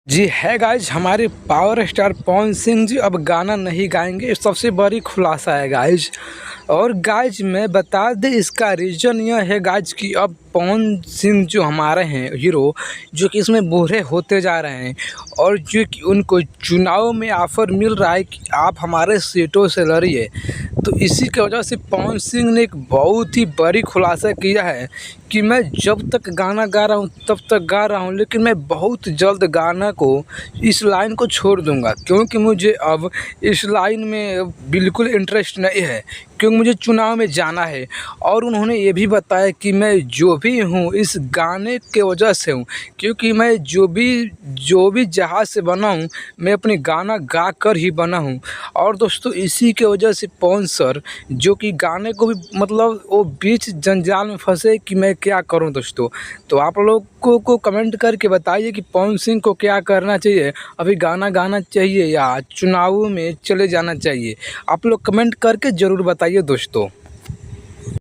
जी है गाइज, हमारे power star Pawan Singh ji अब गाना नहीं गाएंगे। सबसे बड़ी खुलासा है गाइज। और गाइज मैं बता दें, इसका रीज़न यह है गाइज कि अब पवन सिंह जो हमारे हैं हीरो, जो कि इसमें बूढ़े होते जा रहे हैं और जो कि उनको चुनाव में ऑफ़र मिल रहा है कि आप हमारे सीटों से लड़िए। तो इसी की वजह से पवन सिंह ने एक बहुत ही बड़ी खुलासा किया है कि मैं जब तक गाना गा रहा हूँ तब तक गा रहा हूँ, लेकिन मैं बहुत जल्द गाना को इस लाइन को छोड़ दूँगा, क्योंकि मुझे अब इस लाइन में बिल्कुल इंटरेस्ट नहीं है, क्योंकि मुझे चुनाव में जाना है। और उन्होंने ये भी बताया कि मैं जो भी हूँ इस गाने के वजह से हूँ, क्योंकि मैं जो भी जहाज़ से बना हूँ मैं अपने गाना गा कर ही बना हूँ। और दोस्तों इसी के वजह से पवन सर जो कि गाने को भी मतलब वो बीच जंजाल में फंसे कि मैं क्या करूं दोस्तों। तो आप लोगों को कमेंट करके बताइए कि पवन सिंह को क्या करना चाहिए, अभी गाना गाना चाहिए या चुनावों में चले जाना चाहिए। आप लोग कमेंट करके ज़रूर बताइए दोस्तों।